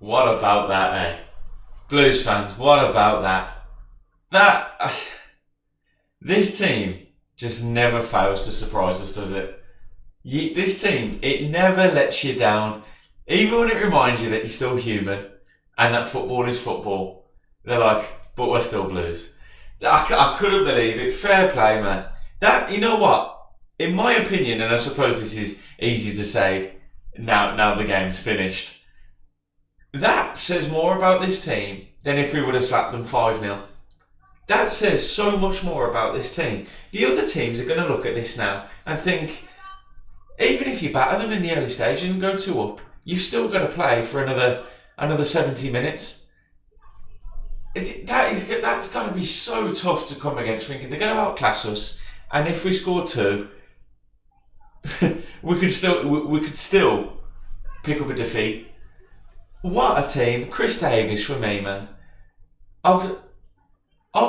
What about that, eh? Blues fans, what about that? That this team just never fails to surprise us, does it? This team, it never lets you down, even when it reminds you that you're still human and that football is football. They're like, but we're still Blues. I couldn't believe it. Fair play, man. That, you know what? In my opinion, and I suppose this is easy to say now the game's finished, that says more about this team than if we would have slapped them 5-0. That says so much more about this team. The other teams are going to look at this now and think, even if you batter them in the early stages and go 2 up, you've still got to play for another 70 minutes. That's got to be so tough to come against, thinking they're going to outclass us, and if we score 2, we could still pick up a defeat. What a team. Chris Davies for me, man. I've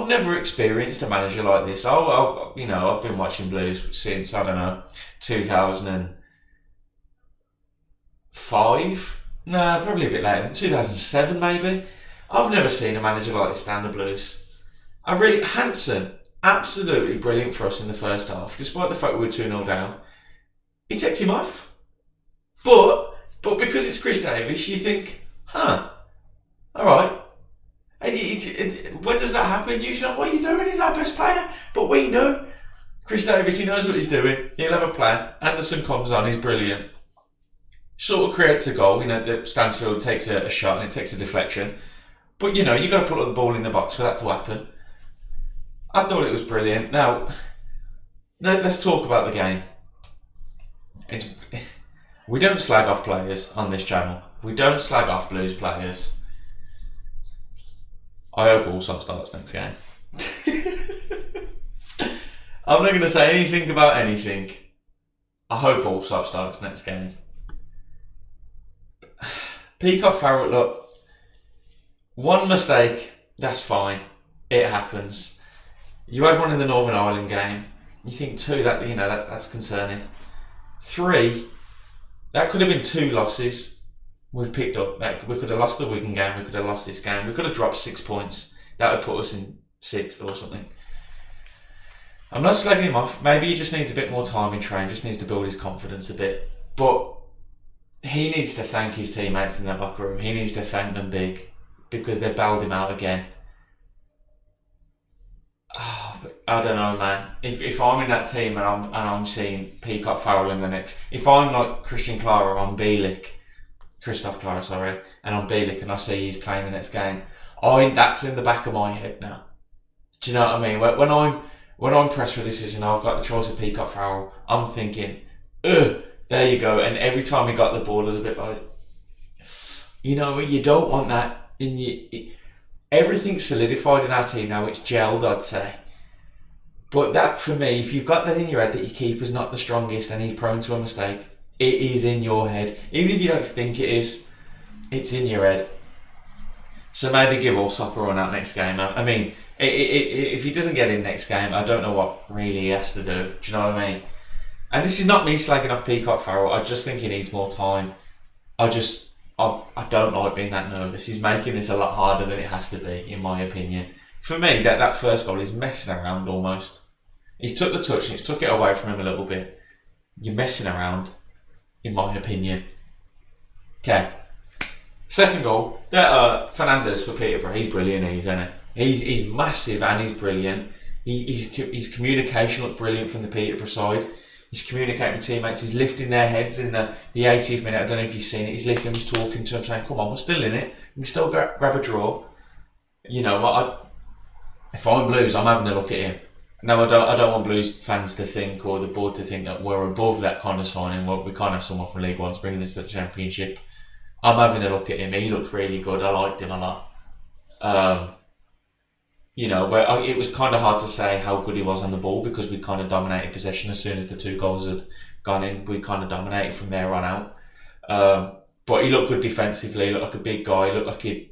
never experienced a manager like this. I've been watching Blues since, I don't know, 2005? No, probably a bit later, 2007 maybe. I've never seen a manager like this down the Blues. Hansen, absolutely brilliant for us in the first half, despite the fact we were 2-0 down. He takes him off. But because it's Chris Davies, you think, alright. When does that happen? Usually, what are you doing? He's our best player. But we know. Chris Davies, he knows what he's doing. He'll have a plan. Anderson comes on, he's brilliant. Sort of creates a goal. The Stansfield takes a shot and it takes a deflection. But, you've got to put the ball in the box for that to happen. I thought it was brilliant. Now, let's talk about the game. We don't slag off players on this channel. We don't slag off Blues players. I hope Allsop starts next game. I'm not going to say anything about anything. I hope Allsop starts next game. Peacock Farrell, look, one mistake, that's fine. It happens. You had one in the Northern Ireland game. You think 2, that's concerning. 3, that could have been 2 losses we've picked up. We could have lost the Wigan game, we could have lost this game, we could have dropped 6 points. That would put us in 6th or something. I'm not slagging him off. Maybe he just needs a bit more time in training, just needs to build his confidence a bit. But he needs to thank his teammates in the locker room. He needs to thank them big because they've bailed him out again. I don't know, man. If I'm in that team and I'm seeing Peacock Farrell in the next, if I'm like Christian Clara on Christoph Clara, sorry, and on Bielik and I see he's playing the next game, that's in the back of my head now. Do you know what I mean? When I'm pressed for a decision, I've got the choice of Peacock Farrell. I'm thinking, there you go. And every time he got the ball, there's a bit like, you don't want that in you. Everything's solidified in our team now. It's gelled, I'd say. But that, for me, if you've got that in your head that your keeper's not the strongest and he's prone to a mistake, it is in your head. Even if you don't think it is, it's in your head. So maybe give Allsop a run out next game. I mean, if he doesn't get in next game, I don't know what really he has to do. Do you know what I mean? And this is not me slagging off Peacock Farrell. I just think he needs more time. I don't like being that nervous. He's making this a lot harder than it has to be, in my opinion. For me, that first goal is messing around almost. He's took the touch and it's took it away from him a little bit. You're messing around, in my opinion. Okay. Second goal, Fernandez for Peterborough. He's brilliant, isn't he? He's massive and he's brilliant. His communication looked brilliant from the Peterborough side. He's communicating with teammates. He's lifting their heads in the 80th minute. I don't know if you've seen it. He's lifting them, he's talking to them, saying, come on, we're still in it. We can still grab a draw. If I'm Blues, I'm having a look at him. Now, I don't want Blues fans to think, or the board to think, that we're above that kind of signing. We can't have someone from League One's bringing this to the Championship. I'm having a look at him. He looked really good. I liked him a lot. Where it was kind of hard to say how good he was on the ball because we kind of dominated possession as soon as the 2 goals had gone in. We kind of dominated from there on out. But he looked good defensively. He looked like a big guy. He looked like I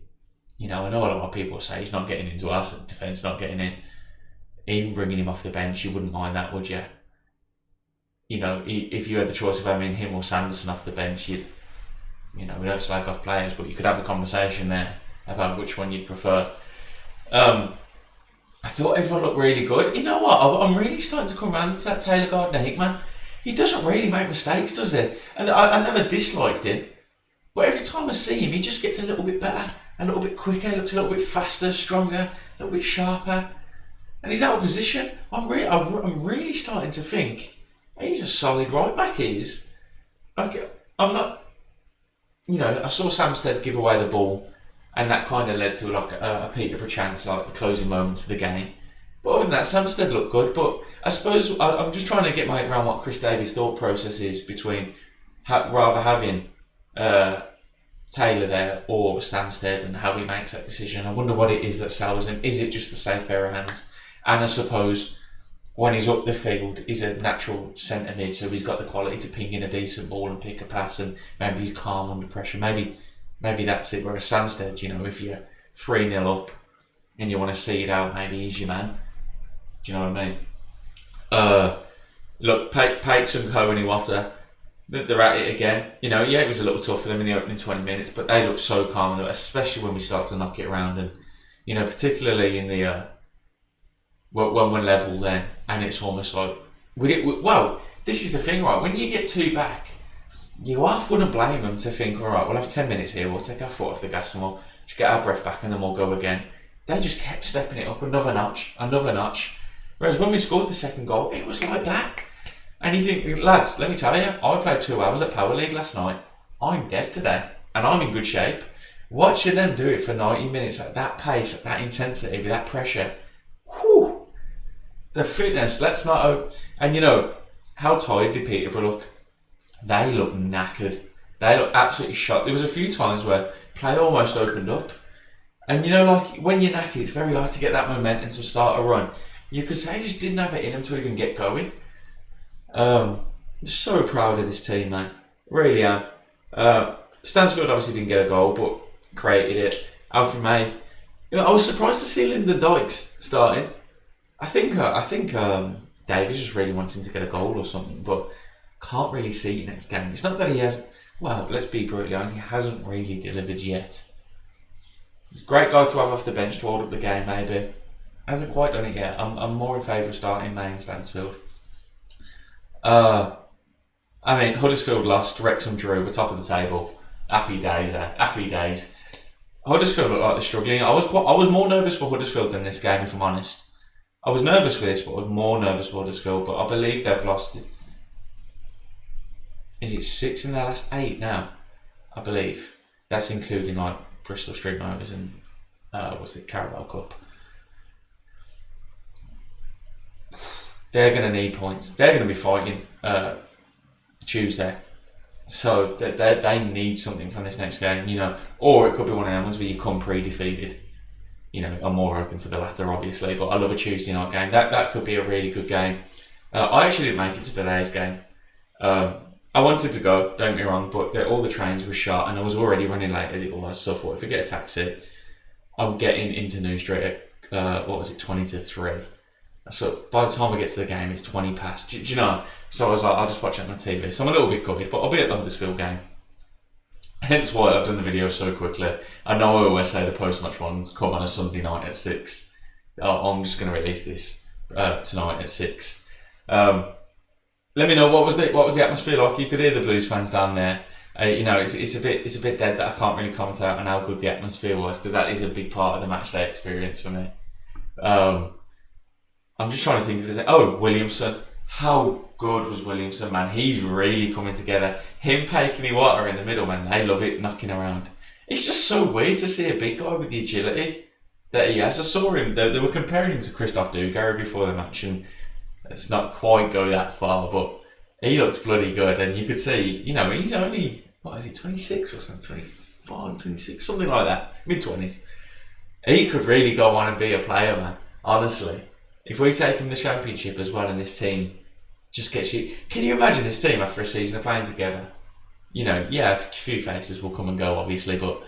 know a lot of people say he's not getting into our defence, not getting in. Even bringing him off the bench, you wouldn't mind that, would you? If you had the choice of having him or Sanderson off the bench, we don't slag off players, but you could have a conversation there about which one you'd prefer. I thought everyone looked really good. You know what? I'm really starting to come around to that Taylor Gardner-Hickman. He doesn't really make mistakes, does he? And I never disliked him. But every time I see him, he just gets a little bit better, a little bit quicker, looks a little bit faster, stronger, a little bit sharper. And he's out of position. I'm really starting to think he's a solid right back, he is. Like, I'm not... I saw Samstead give away the ball, and that kind of led to like a Peterborough chance, like the closing moments of the game. But other than that, Samstead looked good. But I suppose I'm just trying to get my head around what Chris Davies' thought process is between rather having Taylor there or Samstead, and how he makes that decision. I wonder what it is that sours him. Is it just the safe pair of hands? And I suppose when he's up the field, he's a natural centre mid, so he's got the quality to ping in a decent ball and pick a pass, and maybe he's calm under pressure. Maybe that's it. Whereas Samstead, if you're 3-0 up and you want to see it out, maybe he's your man. Do you know what I mean? Look, Pakes and Co and Iwata, they're at it again. It was a little tough for them in the opening 20 minutes, but they look so calm, especially when we start to knock it around, and particularly in the when we're level then, and it's almost like this is the thing, right? When you get 2 back, you half wouldn't blame them to think, all right, we'll have 10 minutes here, we'll take our foot off the gas and we'll just get our breath back and then we'll go again. They just kept stepping it up another notch. Whereas when we scored the second goal, it was like that. And you think, lads, let me tell you, I played 2 hours at Power League last night. I'm dead today, and I'm in good shape. Watching them do it for 90 minutes at that pace, at that intensity, with that pressure, whew, the fitness, and how tired did Peterborough look? They look knackered. They look absolutely shot. There was a few times where play almost opened up. And when you're knackered, it's very hard to get that momentum to start a run. You could say they just didn't have it in them to even get going. I'm so proud of this team, man. Really am. Stansfield obviously didn't get a goal, but created it. Alfie May. I was surprised to see Lyndon Dykes starting. I think Davies just really wants him to get a goal or something, but can't really see it next game. It's not that he has. Well, let's be brutally honest, he hasn't really delivered yet. He's a great guy to have off the bench to hold up the game, maybe. Hasn't quite done it yet. I'm more in favour of starting May and Stansfield. Huddersfield lost, Wrexham drew, we're top of the table. Happy days, happy days. Huddersfield looked like they're struggling. I was more nervous for Huddersfield than this game, if I'm honest. I was nervous for this, but I was more nervous for Huddersfield. But I believe they've lost. Is it 6 in their last 8 now? I believe that's including like Bristol Street Motors and Carabao Cup. They're going to need points. They're going to be fighting Tuesday. So they need something from this next game, Or it could be one of them ones where you come pre-defeated. I'm more open for the latter, obviously, but I love a Tuesday night game. That could be a really good game. I actually didn't make it to today's game. I wanted to go, don't get me wrong, but all the trains were shut and I was already running late as it was, so I thought if I get a taxi, I'm getting into New Street at, 20 to 3. So by the time I get to the game, it's 20 past. Do you know? So I was like, I'll just watch it on the TV. So I'm a little bit gutted, but I'll be at the Huddersfield game. Hence why I've done the video so quickly. I know I always say the post-match ones come on a Sunday night at 6. I'm just going to release this tonight at 6. Let me know what was the atmosphere like. You could hear the Blues fans down there. It's a bit dead that I can't really comment out on how good the atmosphere was, because that is a big part of the matchday experience for me. I'm just trying to think if there's Williamson. How good was Williamson, man? He's really coming together. Him, Pake and Iwata in the middle, man. They love it knocking around. It's just so weird to see a big guy with the agility that he has. I saw him. They were comparing him to Christoph Dugarry before the match, and it's not quite go that far, but he looks bloody good. And you could see, he's only 26 or something, 25, 26, something like that, mid-20s. He could really go on and be a player, man. Honestly, if we take him the championship as well, and this team just gets you. Can you imagine this team after a season of playing together? A few faces will come and go, obviously, but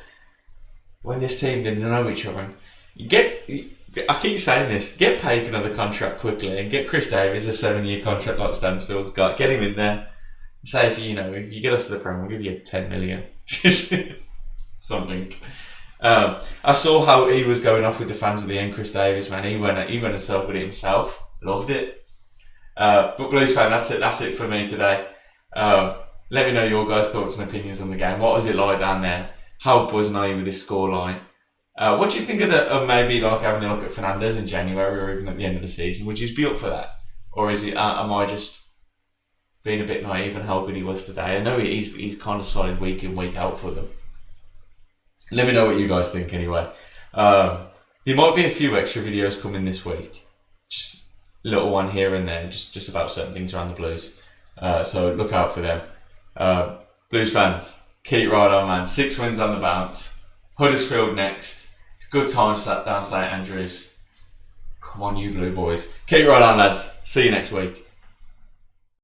when this team didn't know each other, I keep saying this, get Pake another contract quickly and get Chris Davies a 7-year contract like Stansfield's got. Get him in there. Say if you get us to the Prem, we'll give you 10 million. Something. I saw how he was going off with the fans at the end. Chris Davis, man, he went and celebrated it himself. Loved it. But Blues fan, that's it for me today. Let me know your guys' thoughts and opinions on the game. What was it like down there? How buzzing are you with this scoreline? What do you think of maybe like having a look at Fernandez in January or even at the end of the season? Would you be up for that, or is it? Am I just being a bit naive on how good he was today? I know he's kind of solid week in, week out for them. Let me know what you guys think anyway. There might be a few extra videos coming this week. Just a little one here and there, just about certain things around the Blues. So look out for them. Blues fans, keep right on, man. 6 wins on the bounce. Huddersfield next. It's good times down St Andrews. Come on, you Blue boys. Keep right on, lads. See you next week.